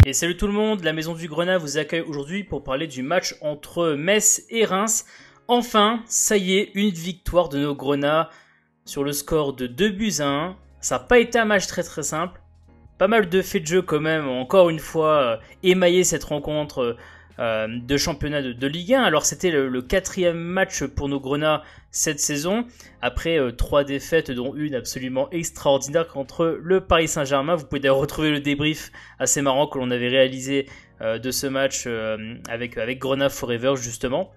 Et salut tout le monde, la Maison du Grenat vous accueille aujourd'hui pour parler du match entre Metz et Reims. Enfin, ça y est, une victoire de nos Grenats sur le score de 2-1. Ça n'a pas été un match très simple. Pas mal de faits de jeu quand même, encore une fois, émaillé cette rencontre de championnat de Ligue 1. Alors c'était le quatrième match pour nos Grenats cette saison, après 3 défaites dont une absolument extraordinaire contre le Paris Saint-Germain. Vous pouvez d'ailleurs retrouver le débrief assez marrant que l'on avait réalisé de ce match avec Grenat Forever justement.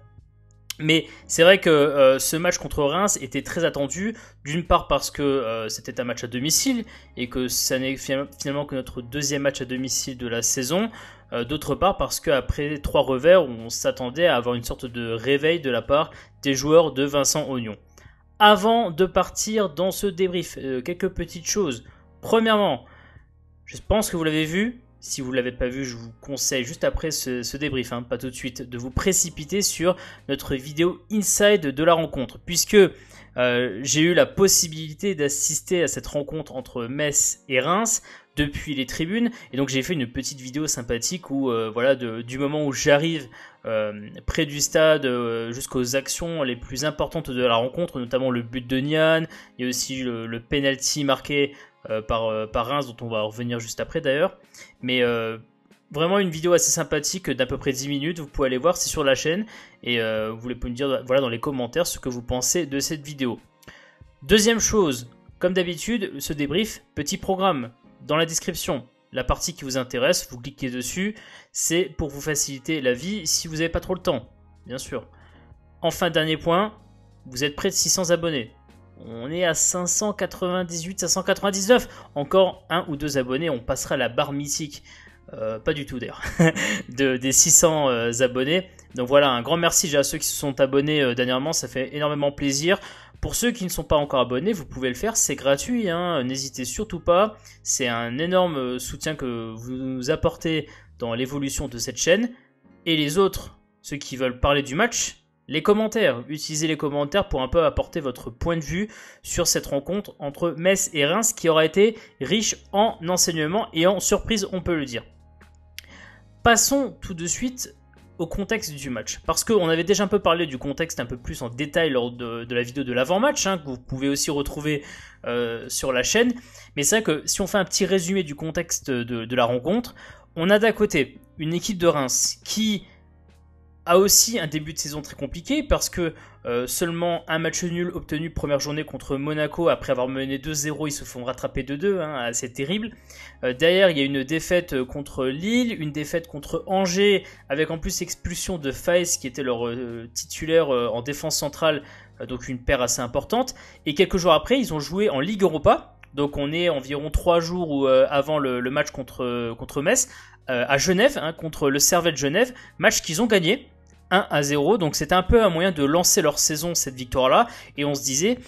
Mais c'est vrai que ce match contre Reims était très attendu, d'une part parce que c'était un match à domicile et que ça n'est finalement que notre deuxième match à domicile de la saison, d'autre part parce qu'après 3 revers, on s'attendait à avoir une sorte de réveil de la part des joueurs de Vincent Augnon. Avant de partir dans ce débrief, quelques petites choses. Premièrement, je pense que vous l'avez vu. Si vous ne l'avez pas vu, je vous conseille juste après ce débrief, pas tout de suite, de vous précipiter sur notre vidéo Inside de la rencontre. Puisque j'ai eu la possibilité d'assister à cette rencontre entre Metz et Reims depuis les tribunes. Et donc j'ai fait une petite vidéo sympathique où, du moment où j'arrive près du stade jusqu'aux actions les plus importantes de la rencontre, notamment le but de Nian, et aussi le penalty marqué par Reims, dont on va revenir juste après d'ailleurs. Mais vraiment une vidéo assez sympathique d'à peu près 10 minutes, vous pouvez aller voir, c'est sur la chaîne, et vous pouvez me dire dans les commentaires ce que vous pensez de cette vidéo. Deuxième chose, comme d'habitude, ce débrief, petit programme dans la description. La partie qui vous intéresse, vous cliquez dessus, c'est pour vous faciliter la vie si vous n'avez pas trop le temps, bien sûr. Enfin, dernier point, vous êtes près de 600 abonnés. On est à 598, 599. Encore 1 ou 2 abonnés, on passera la barre mythique. Pas du tout d'ailleurs. des 600 abonnés. Donc voilà, un grand merci à ceux qui se sont abonnés dernièrement. Ça fait énormément plaisir. Pour ceux qui ne sont pas encore abonnés, vous pouvez le faire. C'est gratuit. N'hésitez surtout pas. C'est un énorme soutien que vous nous apportez dans l'évolution de cette chaîne. Et les autres, ceux qui veulent parler du match, les commentaires, utilisez les commentaires pour un peu apporter votre point de vue sur cette rencontre entre Metz et Reims qui aura été riche en enseignements et en surprises, on peut le dire. Passons tout de suite au contexte du match, parce qu'on avait déjà un peu parlé du contexte un peu plus en détail lors de la vidéo de l'avant-match, que vous pouvez aussi retrouver sur la chaîne, mais c'est vrai que si on fait un petit résumé du contexte de la rencontre, on a d'un côté une équipe de Reims qui a aussi un début de saison très compliqué parce que seulement un match nul obtenu première journée contre Monaco après avoir mené 2-0, ils se font rattraper 2-2, assez terrible. Derrière, il y a une défaite contre Lille, une défaite contre Angers avec en plus expulsion de Faes qui était leur titulaire en défense centrale, donc une paire assez importante. Et quelques jours après, ils ont joué en Ligue Europa. Donc on est environ 3 jours avant le match contre Metz, à Genève, contre le Servette Genève, match qu'ils ont gagné 1-0, donc c'était un peu un moyen de lancer leur saison, cette victoire-là, et on se disait,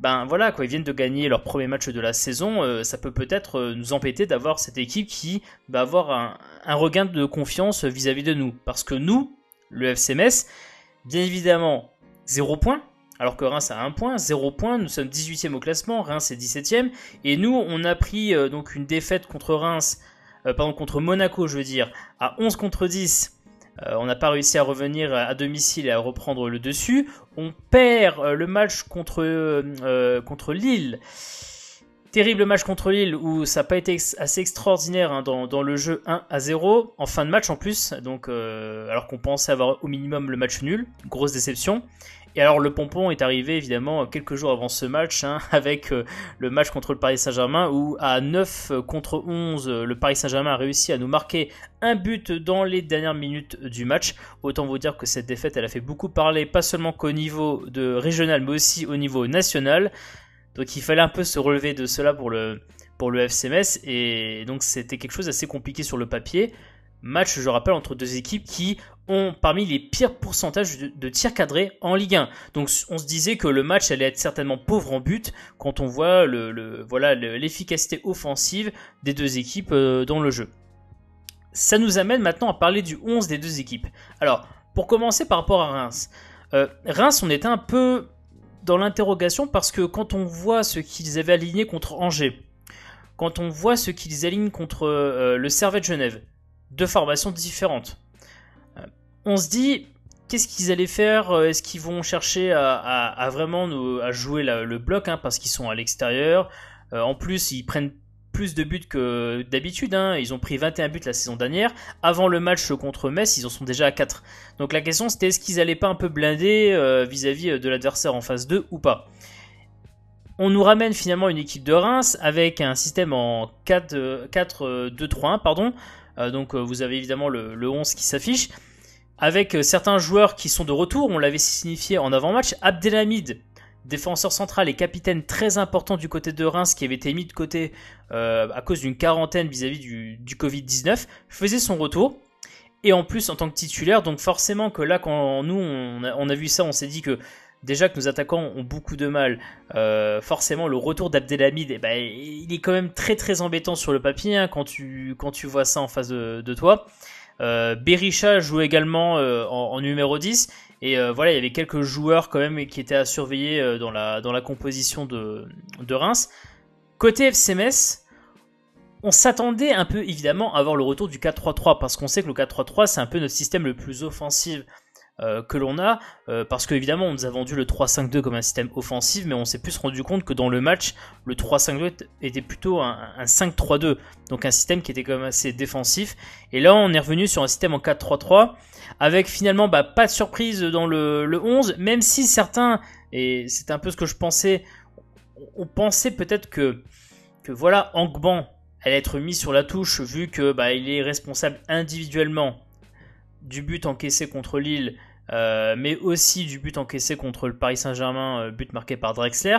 ils viennent de gagner leur premier match de la saison, ça peut peut-être nous empêcher d'avoir cette équipe qui va avoir un regain de confiance vis-à-vis de nous, parce que nous, le FC Metz, bien évidemment, 0 points, alors que Reims a 1 point, 0 points, nous sommes 18e au classement, Reims est 17e, et nous, on a pris donc une défaite contre contre Monaco, je veux dire, à 11 contre 10, on n'a pas réussi à revenir à domicile et à reprendre le dessus, on perd le match contre Lille, terrible match contre Lille où ça n'a pas été assez extraordinaire dans le jeu 1-0, en fin de match en plus, donc alors qu'on pensait avoir au minimum le match nul, grosse déception. Et alors le pompon est arrivé évidemment quelques jours avant ce match, avec le match contre le Paris Saint-Germain où à 9 contre 11, le Paris Saint-Germain a réussi à nous marquer un but dans les dernières minutes du match. Autant vous dire que cette défaite, elle a fait beaucoup parler, pas seulement qu'au niveau de régional, mais aussi au niveau national. Donc il fallait un peu se relever de cela pour le FC Metz, et donc c'était quelque chose d'assez compliqué sur le papier. Match, je rappelle, entre deux équipes qui ont parmi les pires pourcentages de tirs cadrés en Ligue 1. Donc on se disait que le match allait être certainement pauvre en but quand on voit l'efficacité offensive des deux équipes dans le jeu. Ça nous amène maintenant à parler du 11 des deux équipes. Alors, pour commencer par rapport à Reims. Reims, on était un peu dans l'interrogation parce que quand on voit ce qu'ils avaient aligné contre Angers, quand on voit ce qu'ils alignent contre le Servette Genève, deux formations différentes. On se dit, qu'est-ce qu'ils allaient faire? Est-ce qu'ils vont chercher à vraiment à jouer le bloc, hein, parce qu'ils sont à l'extérieur? En plus, ils prennent plus de buts que d'habitude, hein. Ils ont pris 21 buts la saison dernière. Avant le match contre Metz, ils en sont déjà à 4. Donc la question, c'était est-ce qu'ils allaient pas un peu blinder vis-à-vis de l'adversaire en phase 2 ou pas? On nous ramène finalement une équipe de Reims avec un système en 4-2-3-1, pardon. Donc vous avez évidemment le 11 qui s'affiche, avec certains joueurs qui sont de retour. On l'avait signifié en avant-match. Abdelhamid, défenseur central et capitaine très important du côté de Reims, qui avait été mis de côté à cause d'une quarantaine vis-à-vis du Covid-19, faisait son retour. Et en plus en tant que titulaire, donc forcément que là, quand nous on a vu ça, on s'est dit que déjà que nos attaquants ont beaucoup de mal. Forcément, le retour d'Abdelhamid, il est quand même très très embêtant sur le papier, hein, quand tu vois ça en face de toi. Berisha joue également en numéro 10. Et voilà, il y avait quelques joueurs quand même qui étaient à surveiller dans la composition de Reims. Côté FC Metz, on s'attendait un peu évidemment à avoir le retour du 4-3-3, parce qu'on sait que le 4-3-3 c'est un peu notre système le plus offensif que l'on a, parce qu'évidemment on nous a vendu le 3-5-2 comme un système offensif, mais on s'est plus rendu compte que dans le match le 3-5-2 était plutôt un 5-3-2, donc un système qui était quand même assez défensif. Et là on est revenu sur un système en 4-3-3 avec finalement pas de surprise dans le 11, même si certains, et c'est un peu ce que je pensais, on pensait peut-être que voilà, Angban allait être mis sur la touche vu que il est responsable individuellement du but encaissé contre Lille, mais aussi du but encaissé contre le Paris Saint-Germain, but marqué par Drexler.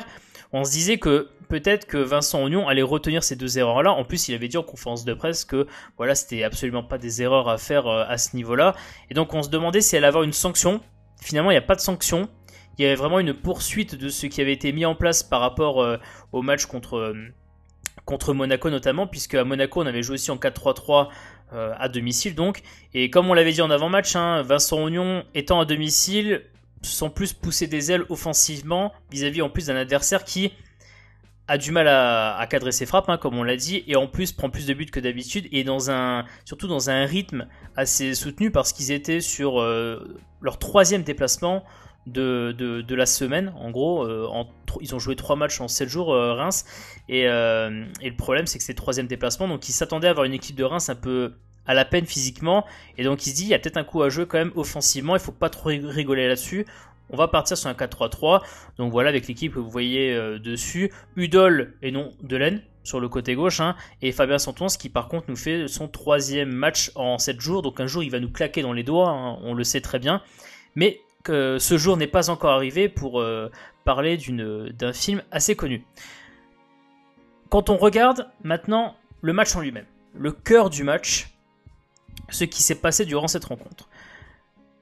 On se disait que peut-être que Vincent Aignan allait retenir ces deux erreurs-là. En plus, il avait dit en conférence de presse que voilà, c'était absolument pas des erreurs à faire à ce niveau-là. Et donc on se demandait si elle allait avoir une sanction. Finalement, il n'y a pas de sanction. Il y avait vraiment une poursuite de ce qui avait été mis en place par rapport au match contre Monaco notamment, puisque à Monaco on avait joué aussi en 4-3-3 à domicile donc, et comme on l'avait dit en avant-match, hein, Vincent Aignan étant à domicile sans plus pousser des ailes offensivement vis-à-vis en plus d'un adversaire qui a du mal à cadrer ses frappes, hein, comme on l'a dit, et en plus prend plus de buts que d'habitude, et surtout dans un rythme assez soutenu, parce qu'ils étaient sur leur 3e déplacement de la semaine, en gros. Ils ont joué 3 matchs en 7 jours, Reims, et le problème c'est que c'est le 3e déplacement, donc ils s'attendaient à avoir une équipe de Reims un peu à la peine physiquement, et donc il se dit il y a peut-être un coup à jouer quand même offensivement, il faut pas trop rigoler là-dessus. On va partir sur un 4-3-3, donc voilà, avec l'équipe que vous voyez dessus, Udol et non Delaine sur le côté gauche, hein, et Fabien Santons qui par contre nous fait son 3e match en 7 jours, donc un jour il va nous claquer dans les doigts, hein, on le sait très bien, mais que ce jour n'est pas encore arrivé pour parler d'un film assez connu. Quand on regarde maintenant le match en lui-même, le cœur du match, ce qui s'est passé durant cette rencontre.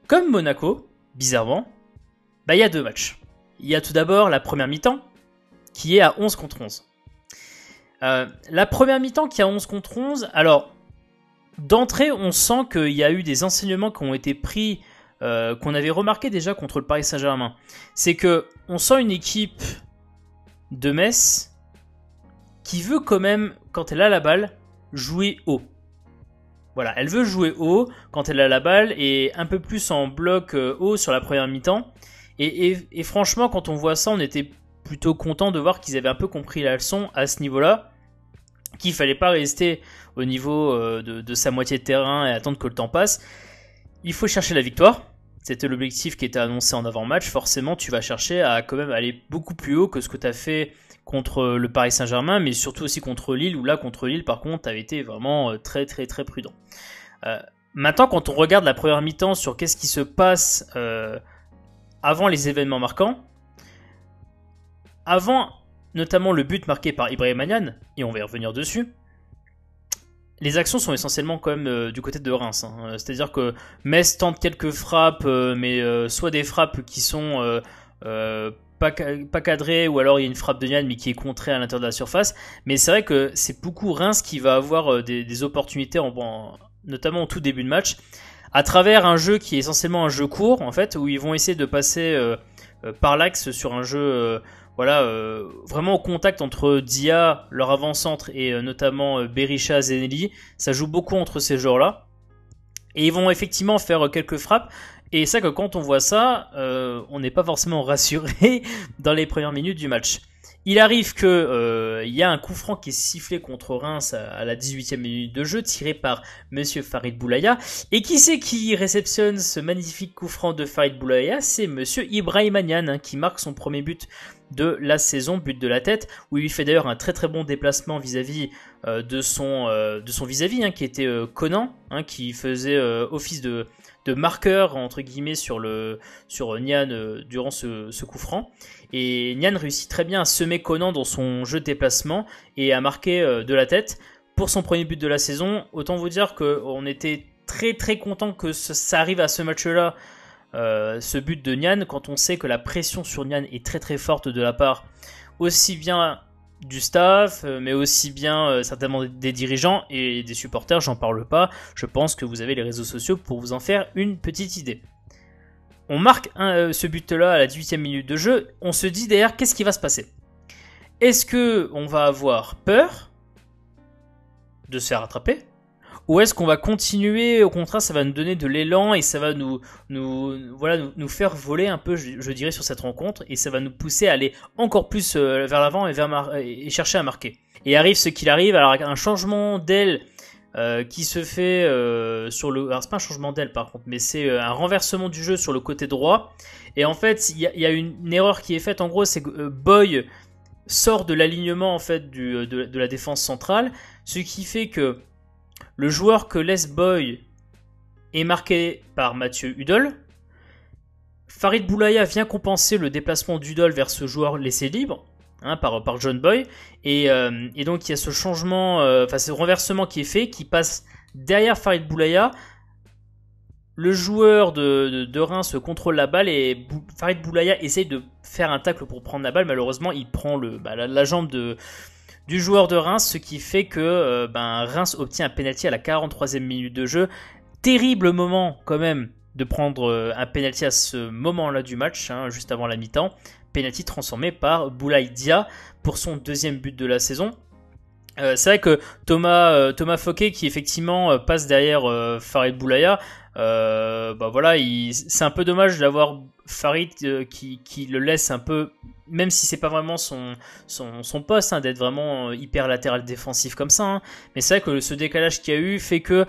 Comme Monaco, bizarrement, il y a 2 matchs. Il y a tout d'abord la première mi-temps, qui est à 11 contre 11. La première mi-temps qui est à 11 contre 11, alors, d'entrée, on sent qu'il y a eu des enseignements qui ont été pris, qu'on avait remarqué déjà contre le Paris Saint-Germain. C'est que on sent une équipe de Metz qui veut quand même, quand elle a la balle, jouer haut. Voilà, elle veut jouer haut quand elle a la balle et un peu plus en bloc haut sur la première mi-temps. Et franchement, quand on voit ça, on était plutôt content de voir qu'ils avaient un peu compris la leçon à ce niveau-là, qu'il fallait pas rester au niveau de sa moitié de terrain et attendre que le temps passe. Il faut chercher la victoire. C'était l'objectif qui était annoncé en avant-match. Forcément, tu vas chercher à quand même aller beaucoup plus haut que ce que tu as fait contre le Paris Saint-Germain, mais surtout aussi contre Lille, où là, contre Lille, par contre, tu avais été vraiment très, très, très prudent. Maintenant, quand on regarde la première mi-temps sur qu'est-ce qui se passe avant les événements marquants, avant notamment le but marqué par Ibrahima Niane, et on va y revenir dessus, les actions sont essentiellement quand même du côté de Reims, hein. C'est-à-dire que Metz tente quelques frappes, mais soit des frappes qui sont pas cadrées, ou alors il y a une frappe de Niane mais qui est contrée à l'intérieur de la surface. Mais c'est vrai que c'est beaucoup Reims qui va avoir des opportunités, notamment au tout début de match, à travers un jeu qui est essentiellement un jeu court, en fait, où ils vont essayer de passer par l'axe sur un jeu... vraiment au contact entre Dia, leur avant-centre, et notamment Berisha, Zenelli. Ça joue beaucoup entre ces joueurs-là. Et ils vont effectivement faire quelques frappes. Et c'est vrai que quand on voit ça, on n'est pas forcément rassuré dans les premières minutes du match. Il arrive que y a un coup franc qui est sifflé contre Reims à la 18e minute de jeu, tiré par Monsieur Farid Boulaya. Et qui c'est qui réceptionne ce magnifique coup franc de Farid Boulaya? C'est Monsieur Ibrahima Niane, qui marque son premier but de la saison, but de la tête, où il fait d'ailleurs un très très bon déplacement vis-à-vis de son vis-à-vis, qui était Conan, qui faisait office de marqueur entre guillemets sur Niane durant ce coup franc. Et Niane réussit très bien à semer Conan dans son jeu de déplacement et à marquer de la tête pour son premier but de la saison. Autant vous dire qu'on était très très content que ça arrive à ce match-là, ce but de Niane, quand on sait que la pression sur Niane est très très forte de la part aussi bien du staff, mais aussi bien certainement des dirigeants et des supporters, j'en parle pas. Je pense que vous avez les réseaux sociaux pour vous en faire une petite idée. On marque ce but-là à la 18e minute de jeu. On se dit derrière, qu'est-ce qui va se passer? Est-ce qu'on va avoir peur de se faire rattraper? Ou est-ce qu'on va continuer, au contraire, ça va nous donner de l'élan et ça va nous faire voler un peu, je dirais, sur cette rencontre, et ça va nous pousser à aller encore plus vers l'avant et chercher à marquer. Et arrive ce qu'il arrive, alors un changement d'aile qui se fait sur le... Alors c'est pas un changement d'aile par contre, mais c'est un renversement du jeu sur le côté droit. Et en fait, il y a une erreur qui est faite, en gros, c'est que Boy sort de l'alignement en fait de la défense centrale, ce qui fait que le joueur que laisse Boy est marqué par Mathieu Hudol. Farid Boulaya vient compenser le déplacement d'Hudol vers ce joueur laissé libre, par John Boy. Et donc il y a ce changement, ce renversement qui est fait, qui passe derrière Farid Boulaya. Le joueur de Reims contrôle la balle et Farid Boulaya essaye de faire un tacle pour prendre la balle. Malheureusement, il prend la jambe du joueur de Reims, ce qui fait que Reims obtient un penalty à la 43e minute de jeu. Terrible moment quand même de prendre un penalty à ce moment-là du match, juste avant la mi-temps. Penalty transformé par Boulaye Dia pour son deuxième but de la saison. C'est vrai que Thomas Fouquet, qui effectivement passe derrière Farid Boulaya, c'est un peu dommage d'avoir Farid qui le laisse un peu, même si c'est pas vraiment son poste, d'être vraiment hyper latéral défensif comme ça, mais c'est vrai que ce décalage qu'il y a eu fait que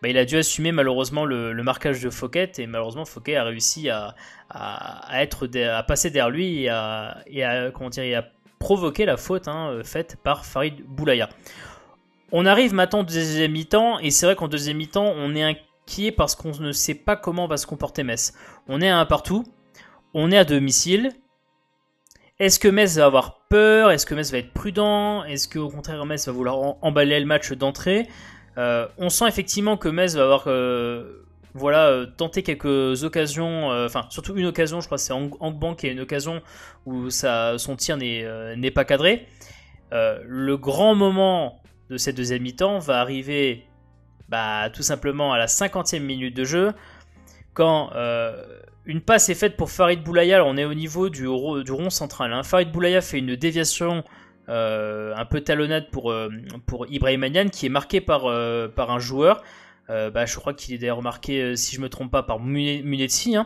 il a dû assumer malheureusement le marquage de Fouquet, et malheureusement Fouquet a réussi à passer derrière lui et à provoquer la faute faite par Farid Boulaya. On arrive maintenant au deuxième mi-temps, et c'est vrai qu'en deuxième mi-temps on est inquiet parce qu'on ne sait pas comment va se comporter Metz. On est à un partout, on est à domicile. Est-ce que Metz va avoir peur? Est-ce que Metz va être prudent? Est-ce qu'au contraire Metz va vouloir emballer le match d'entrée? On sent effectivement que Metz va avoir tenté quelques occasions, surtout une occasion, je crois que c'est Angban qui a une occasion où son tir n'est pas cadré. Le grand moment de cette deuxième mi-temps va arriver tout simplement à la 50e minute de jeu, quand une passe est faite pour Farid Boulaya. Alors on est au niveau du rond central. Farid Boulaya fait une déviation un peu talonnade pour Ibrahima Niane, qui est marqué par un joueur. Je crois qu'il est d'ailleurs marqué, si je me trompe pas, par Munetsi.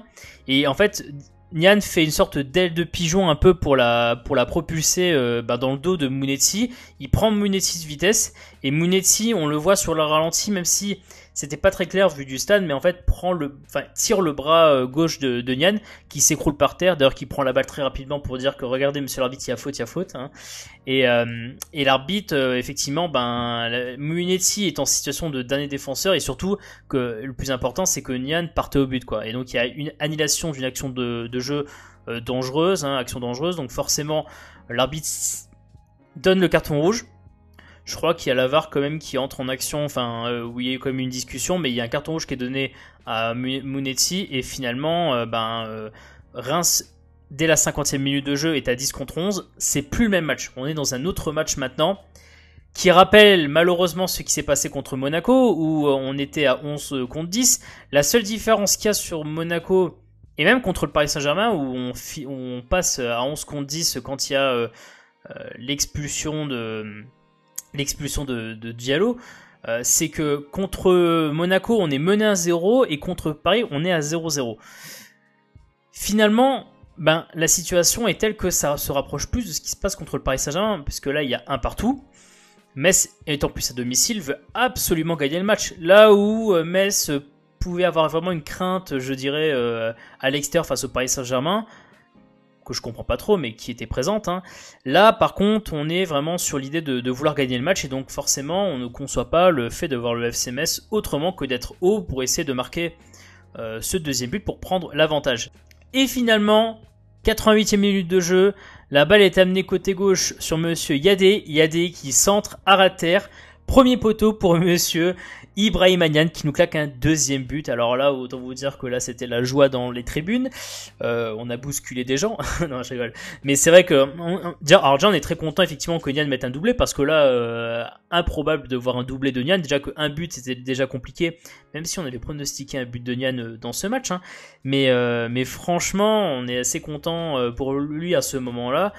Et en fait, Niane fait une sorte d'aile de pigeon un peu pour la propulser dans le dos de Munetsi. Il prend Munetsi de vitesse, et Munetsi, on le voit sur le ralenti, même si c'était pas très clair vu du stade, mais en fait tire le bras gauche de Niane, qui s'écroule par terre, d'ailleurs qui prend la balle très rapidement pour dire que regardez monsieur l'arbitre, il y a faute. Et l'arbitre, effectivement, Munetsi est en situation de dernier défenseur, et surtout que le plus important c'est que Niane partait au but, quoi. Et donc il y a une annulation d'une action de jeu dangereuse, action dangereuse, donc forcément l'arbitre donne le carton rouge. Je crois qu'il y a la VAR quand même qui entre en action, où il y a quand même une discussion, mais il y a un carton rouge qui est donné à Munetsi, et finalement Reims, dès la 50e minute de jeu, est à 10 contre 11. C'est plus le même match, on est dans un autre match maintenant, qui rappelle malheureusement ce qui s'est passé contre Monaco, où on était à 11 contre 10. La seule différence qu'il y a sur Monaco, et même contre le Paris Saint-Germain, où on passe à 11 contre 10 quand il y a l'expulsion de Diallo, c'est que contre Monaco, on est mené à 0 et contre Paris, on est à 0-0. Finalement, la situation est telle que ça se rapproche plus de ce qui se passe contre le Paris Saint-Germain, puisque là, il y a un partout. Metz, étant plus à domicile, veut absolument gagner le match. Là où Metz pouvait avoir vraiment une crainte, je dirais, à l'extérieur face au Paris Saint-Germain, que je comprends pas trop, mais qui était présente. Là, par contre, on est vraiment sur l'idée de vouloir gagner le match, et donc forcément, on ne conçoit pas le fait de voir le FC Metz autrement que d'être haut pour essayer de marquer ce deuxième but pour prendre l'avantage. Et finalement, 88e minute de jeu, la balle est amenée côté gauche sur monsieur Yadé. Yadé qui centre à terre. Premier poteau pour monsieur Ibrahima Niane qui nous claque un deuxième but. Alors là, autant vous dire que là, c'était la joie dans les tribunes. On a bousculé des gens. Non, je rigole. Mais c'est vrai que... Alors déjà, on est très content effectivement que Niane mette un doublé parce que là, improbable de voir un doublé de Niane. Déjà qu'un but, c'était déjà compliqué. Même si on avait pronostiqué un but de Niane dans ce match. Mais franchement, on est assez content pour lui à ce moment-là.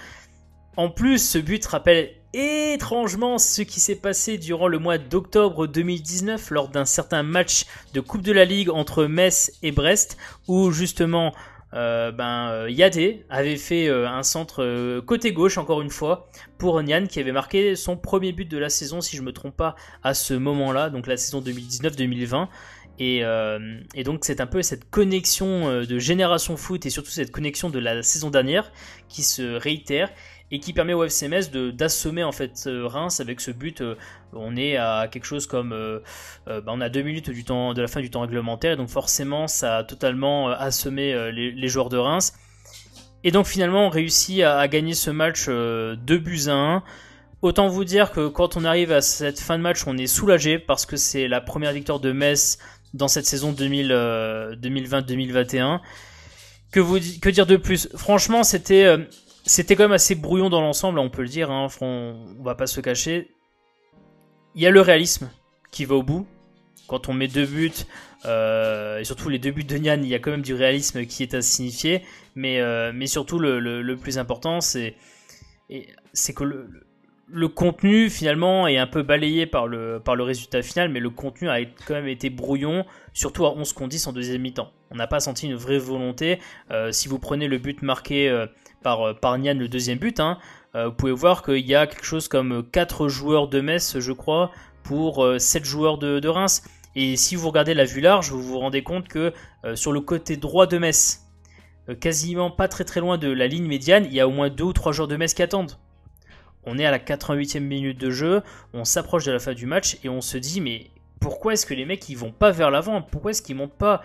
En plus, ce but rappelle étrangement ce qui s'est passé durant le mois d'octobre 2019 lors d'un certain match de Coupe de la Ligue entre Metz et Brest où justement Yadé avait fait un centre côté gauche encore une fois pour Niane qui avait marqué son premier but de la saison si je me trompe pas à ce moment-là, donc la saison 2019-2020. Et donc c'est un peu cette connexion de Génération Foot et surtout cette connexion de la saison dernière qui se réitère et qui permet au FC Metz d'assommer en fait Reims avec ce but. On est à quelque chose comme on a 2 minutes de la fin du temps réglementaire, et donc forcément ça a totalement assommé les joueurs de Reims. Et donc finalement on réussit à gagner ce match 2-1. Autant vous dire que quand on arrive à cette fin de match, on est soulagé parce que c'est la première victoire de Metz dans cette saison 2020-2021. Que dire de plus? Franchement, c'était quand même assez brouillon dans l'ensemble, on peut le dire, on va pas se cacher. Il y a le réalisme qui va au bout. Quand on met 2 buts, et surtout les 2 buts de Niane, il y a quand même du réalisme qui est à signifier. Mais surtout, le plus important, c'est que le contenu finalement est un peu balayé par le résultat final, mais le contenu a quand même été brouillon, surtout à 11 contre 10 en deuxième mi-temps. On n'a pas senti une vraie volonté. Si vous prenez le but marqué par Niane, le deuxième but, vous pouvez voir qu'il y a quelque chose comme 4 joueurs de Metz, je crois, pour 7 joueurs de Reims. Et si vous regardez la vue large, vous vous rendez compte que sur le côté droit de Metz, quasiment pas très très loin de la ligne médiane, il y a au moins 2 ou 3 joueurs de Metz qui attendent. On est à la 88e minute de jeu, on s'approche de la fin du match et on se dit mais pourquoi est-ce que les mecs ils vont pas vers l'avant? Pourquoi est-ce qu'ils montent pas?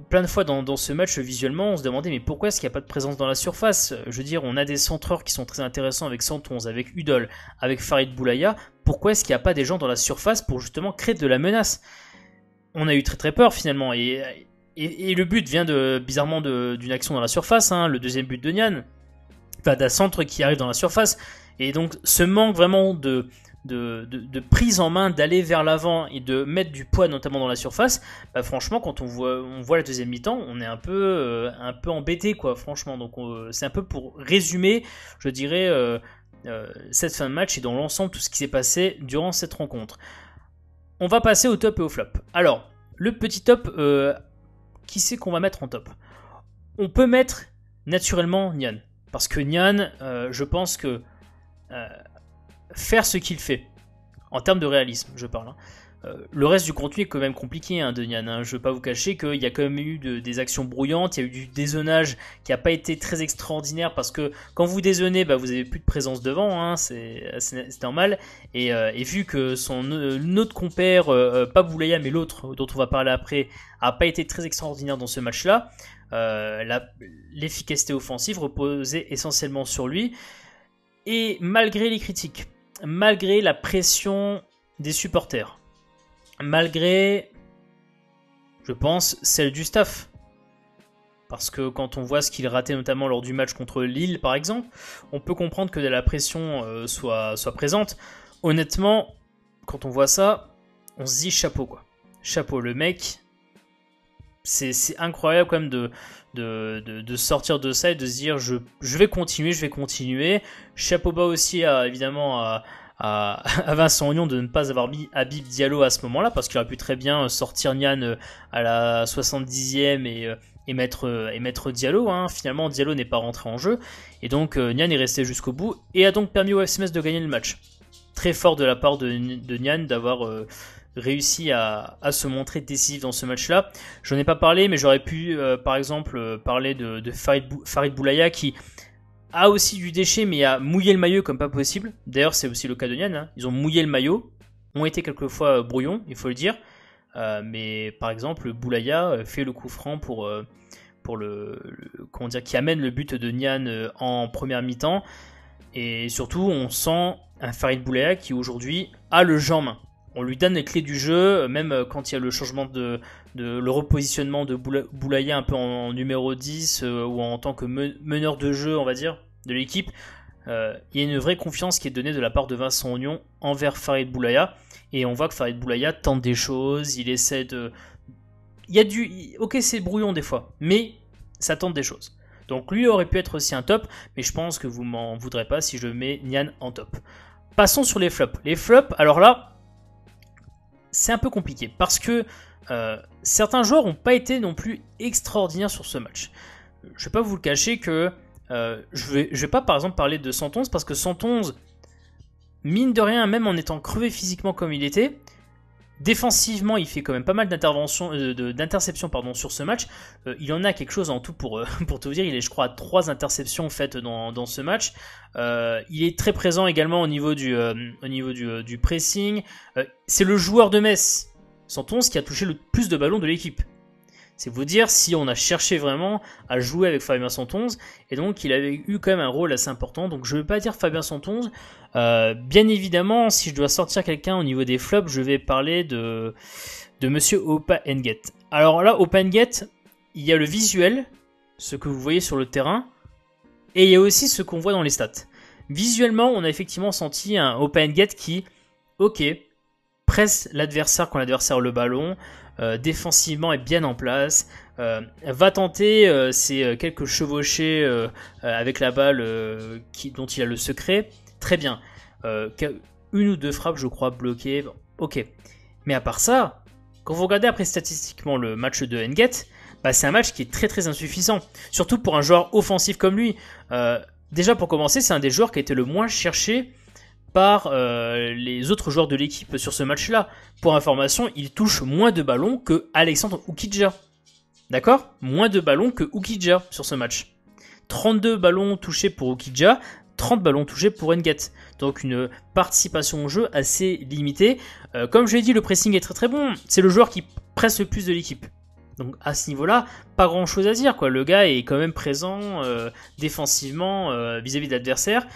Plein de fois dans ce match visuellement on se demandait mais pourquoi est-ce qu'il n'y a pas de présence dans la surface? Je veux dire, on a des centreurs qui sont très intéressants avec Santonze, avec Udol, avec Farid Boulaya. Pourquoi est-ce qu'il n'y a pas des gens dans la surface pour justement créer de la menace? On a eu très très peur finalement et le but vient bizarrement d'une action dans la surface, le deuxième but de Niane, d'un centre qui arrive dans la surface, et donc ce manque vraiment de prise en main, d'aller vers l'avant et de mettre du poids notamment dans la surface, franchement quand on voit la deuxième mi-temps, on est un peu embêté quoi, franchement. Donc c'est un peu pour résumer, je dirais, cette fin de match et dans l'ensemble tout ce qui s'est passé durant cette rencontre. On va passer au top et au flop. Alors, le petit top, qui c'est qu'on va mettre en top? On peut mettre naturellement Niane. Parce que Niane, je pense que faire ce qu'il fait, en termes de réalisme, je parle, le reste du contenu est quand même compliqué de Niane. Je ne vais pas vous cacher qu'il y a quand même eu des actions brouillantes, il y a eu du dézonage qui n'a pas été très extraordinaire parce que quand vous dézonnez, vous n'avez plus de présence devant, c'est normal. Et vu que son autre compère, pas Boulaya mais l'autre dont on va parler après, n'a pas été très extraordinaire dans ce match-là, l'efficacité offensive reposait essentiellement sur lui. Et malgré les critiques, malgré la pression des supporters, malgré, je pense, celle du staff, parce que quand on voit ce qu'il ratait notamment lors du match contre Lille par exemple, on peut comprendre que la pression soit présente. Honnêtement, quand on voit ça, on se dit chapeau quoi. Chapeau, le mec, c'est incroyable quand même de sortir de ça et de se dire je vais continuer. Chapeau bas aussi évidemment à Vincent Ognon de ne pas avoir mis Habib Diallo à ce moment-là, parce qu'il aurait pu très bien sortir Nian à la 70e et mettre Diallo. Hein. Finalement, Diallo n'est pas rentré en jeu, et donc Nian est resté jusqu'au bout, et a donc permis au FC Metz de gagner le match. Très fort de la part de Nian d'avoir réussi à se montrer décisif dans ce match-là. J'en ai pas parlé, mais j'aurais pu, par exemple, parler de Farid Boulaya, qui a aussi du déchet, mais a mouillé le maillot comme pas possible. D'ailleurs, c'est aussi le cas de Nian. Hein. Ils ont mouillé le maillot, ont été quelquefois brouillons, il faut le dire. Mais par exemple, Boulaya fait le coup franc pour comment dire, qui amène le but de Nian en première mi-temps. Et surtout, on sent un Farid Boulaya qui aujourd'hui a le jeu en main. On lui donne les clés du jeu, même quand il y a le changement le repositionnement de Boulaya un peu en numéro 10 ou en tant que meneur de jeu, on va dire, de l'équipe. Il y a une vraie confiance qui est donnée de la part de Vincent Ognon envers Farid Boulaya. Et on voit que Farid Boulaya tente des choses, il essaie de... Ok, c'est brouillon des fois, mais ça tente des choses. Donc lui aurait pu être aussi un top, mais je pense que vous m'en voudrez pas si je mets Nian en top. Passons sur les flops. Les flops, alors là, c'est un peu compliqué parce que certains joueurs n'ont pas été non plus extraordinaires sur ce match. Je ne vais pas vous le cacher que je vais pas par exemple parler de 111 parce que 111, mine de rien, même en étant crevé physiquement comme il était, défensivement il fait quand même pas mal d'interceptions sur ce match. Il en a quelque chose en tout pour tout vous dire. Il est je crois à 3 interceptions faites dans ce match. Il est très présent également au niveau du pressing. C'est le joueur de Metz, 111, qui a touché le plus de ballons de l'équipe. C'est vous dire si on a cherché vraiment à jouer avec Fabien 111, et donc il avait eu quand même un rôle assez important. Donc je ne vais pas dire Fabien 111. Bien évidemment, si je dois sortir quelqu'un au niveau des flops, je vais parler de Monsieur Opa N'Guet. Alors là, Opa N'Guet, il y a le visuel, ce que vous voyez sur le terrain, et il y a aussi ce qu'on voit dans les stats. Visuellement, on a effectivement senti un Opa N'Guet qui, ok, presse l'adversaire quand l'adversaire a le ballon, défensivement est bien en place, va tenter ces quelques chevauchés avec la balle dont il a le secret, très bien. Une ou deux frappes, je crois, bloquées, bon, ok. Mais à part ça, quand vous regardez après statistiquement le match de N'Guet, bah, c'est un match qui est très très insuffisant, surtout pour un joueur offensif comme lui. Déjà pour commencer, c'est un des joueurs qui a été le moins cherché par les autres joueurs de l'équipe sur ce match-là. Pour information, il touche moins de ballons que Alexandre Oukidja. D'accord ? Moins de ballons que Oukidja sur ce match. 32 ballons touchés pour Oukidja, 30 ballons touchés pour N'Guet. Donc une participation au jeu assez limitée. Comme je l'ai dit, le pressing est très très bon. C'est le joueur qui presse le plus de l'équipe. Donc à ce niveau-là, pas grand-chose à dire, quoi. Le gars est quand même présent défensivement vis-à-vis de l'adversaire.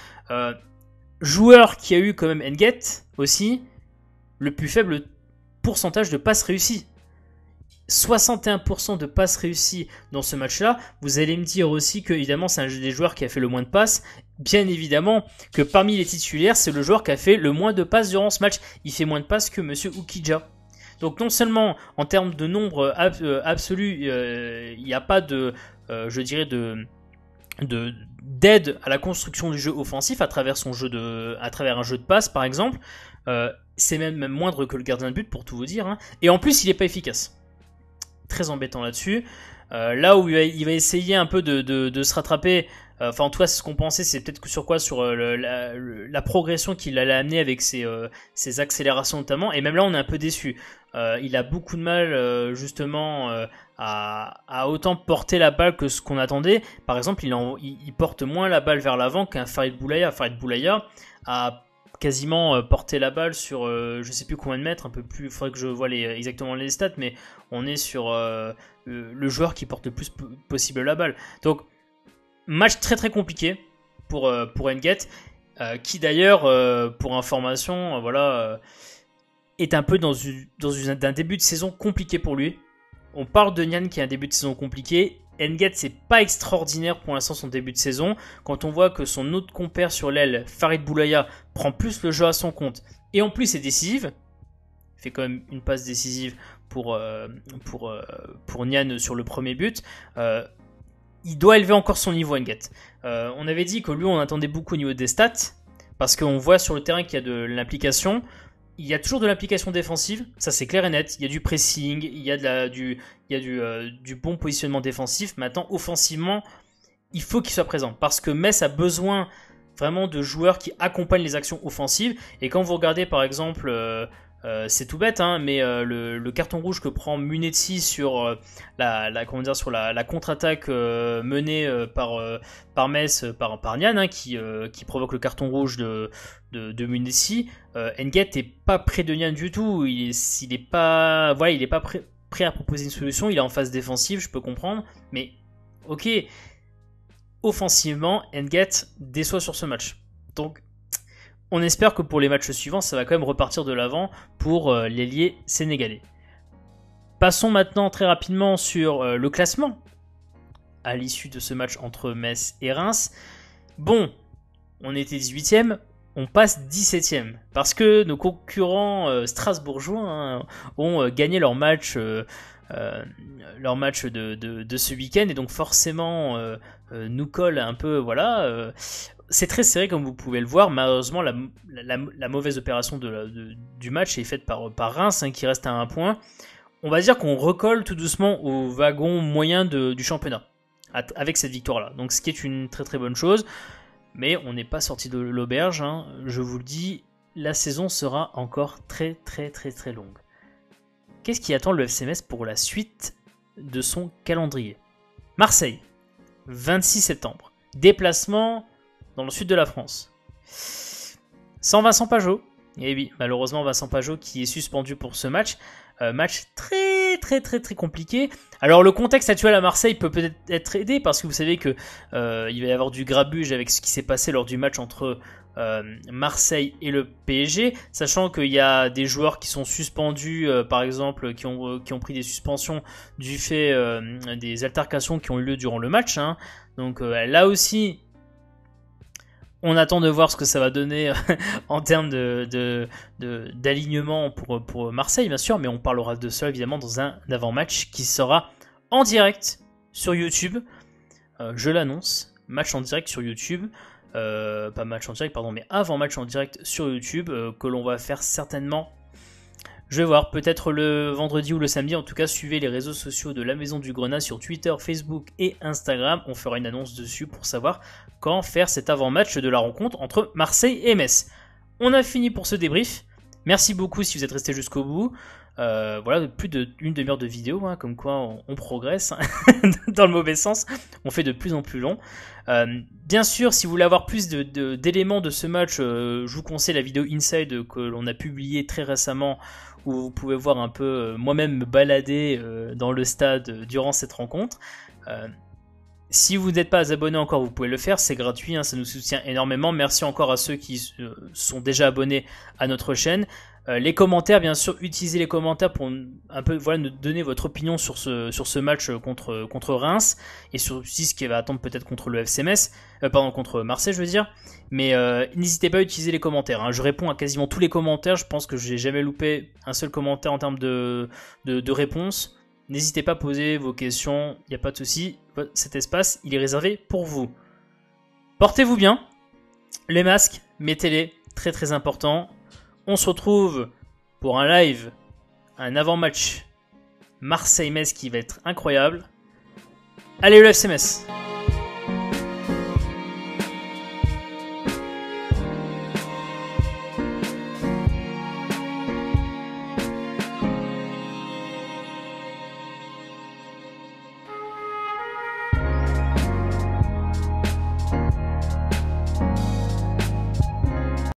Joueur qui a eu quand même N'Guet aussi, le plus faible pourcentage de passes réussies. 61% de passes réussies dans ce match-là. Vous allez me dire aussi que, évidemment, c'est un des joueurs qui a fait le moins de passes. Bien évidemment que parmi les titulaires, c'est le joueur qui a fait le moins de passes durant ce match. Il fait moins de passes que Monsieur Oukidja. Donc non seulement en termes de nombre absolu, il n'y a pas je dirais d'aide à la construction du jeu offensif à travers un jeu de passe par exemple. C'est même moindre que le gardien de but pour tout vous dire. Hein. Et en plus, il n'est pas efficace. Très embêtant là-dessus. Là où il va essayer un peu de se rattraper, enfin en tout cas c'est ce qu'on pensait, c'est peut-être sur la progression qu'il allait amener avec ses accélérations notamment, et même là on est un peu déçu. Il a beaucoup de mal justement à autant porter la balle que ce qu'on attendait. Par exemple, il porte moins la balle vers l'avant qu'un Farid Boulaya. Farid Boulaya a quasiment porté la balle sur je sais plus combien de mètres, un peu plus, il faudrait que je vois exactement les stats, mais on est sur le joueur qui porte le plus possible la balle. Donc match très très compliqué pour N'Guet, qui d'ailleurs pour information est un peu dans un début de saison compliqué pour lui. On parle de Nian qui a un début de saison compliqué. N'Guet, c'est pas extraordinaire pour l'instant son début de saison. Quand on voit que son autre compère sur l'aile, Farid Boulaya, prend plus le jeu à son compte et en plus est décisive, il fait quand même une passe décisive pour Nian sur le premier but. Il doit élever encore son niveau, N'Guet. On avait dit que lui, on attendait beaucoup au niveau des stats. Parce qu'on voit sur le terrain qu'il y a de l'implication. Il y a toujours de l'implication défensive, ça c'est clair et net. Il y a du pressing, il y a du bon positionnement défensif. Maintenant, offensivement, il faut qu'il soit présent. Parce que Metz a besoin vraiment de joueurs qui accompagnent les actions offensives. Et quand vous regardez par exemple, c'est tout bête, hein, mais le carton rouge que prend Munetsi sur sur la contre-attaque menée par Metz, par Nian, hein, qui provoque le carton rouge de Munetsi. N'Guet n'est pas près de Nian du tout. Il est pas prêt à proposer une solution. Il est en phase défensive, je peux comprendre, mais ok. Offensivement, N'Guet déçoit sur ce match. Donc, on espère que pour les matchs suivants, ça va quand même repartir de l'avant pour l'ailier sénégalais. Passons maintenant très rapidement sur le classement à l'issue de ce match entre Metz et Reims. Bon, on était 18e, on passe 17e. Parce que nos concurrents strasbourgeois hein, ont gagné leur match de ce week-end et donc forcément nous colle un peu, voilà. C'est très serré comme vous pouvez le voir. Malheureusement, la mauvaise opération du match est faite par Reims hein, qui reste à 1 point. On va dire qu'on recolle tout doucement au wagon moyen du championnat avec cette victoire-là. Donc ce qui est une très très bonne chose. Mais on n'est pas sorti de l'auberge. Hein. Je vous le dis, la saison sera encore très très très très longue. Qu'est-ce qui attend le FC Metz pour la suite de son calendrier? Marseille, 26 septembre. Déplacement dans le sud de la France. Sans Vincent Pajot. Et oui, malheureusement Vincent Pajot qui est suspendu pour ce match. Match très très très très compliqué. Alors le contexte actuel à Marseille peut peut-être être aidé parce que vous savez que il va y avoir du grabuge avec ce qui s'est passé lors du match entre Marseille et le PSG, sachant qu'il y a des joueurs qui sont suspendus, par exemple, qui ont pris des suspensions du fait des altercations qui ont eu lieu durant le match. Hein. Donc là aussi, on attend de voir ce que ça va donner en termes d'alignement pour Marseille, bien sûr, mais on parlera de ça évidemment dans un avant-match qui sera en direct sur YouTube. Je l'annonce, match en direct sur YouTube. Pas match en direct, pardon, mais avant-match en direct sur YouTube que l'on va faire certainement. Je vais voir, peut-être le vendredi ou le samedi. En tout cas, suivez les réseaux sociaux de la Maison du Grenat sur Twitter, Facebook et Instagram. On fera une annonce dessus pour savoir quand faire cet avant-match de la rencontre entre Marseille et Metz. On a fini pour ce débrief. Merci beaucoup si vous êtes resté jusqu'au bout. Voilà, plus d'une demi-heure de vidéo, hein, comme quoi on progresse dans le mauvais sens. On fait de plus en plus long. Bien sûr, si vous voulez avoir plus d'éléments de ce match, je vous conseille la vidéo Inside que l'on a publiée très récemment, où vous pouvez voir un peu moi-même me balader dans le stade durant cette rencontre. Si vous n'êtes pas abonné encore, vous pouvez le faire, c'est gratuit, hein, ça nous soutient énormément. Merci encore à ceux qui sont déjà abonnés à notre chaîne. Les commentaires, bien sûr, utilisez les commentaires pour un peu nous donner votre opinion sur ce match contre Reims et sur aussi ce qui va attendre peut-être contre le FC Metz, contre Marseille, je veux dire. Mais n'hésitez pas à utiliser les commentaires. Hein. Je réponds à quasiment tous les commentaires. Je pense que j'ai jamais loupé un seul commentaire en termes de réponse. N'hésitez pas à poser vos questions, il n'y a pas de souci. Cet espace, il est réservé pour vous. Portez-vous bien. Les masques, mettez-les, très très important. On se retrouve pour un live, un avant-match Marseille-Metz qui va être incroyable. Allez le FC Metz!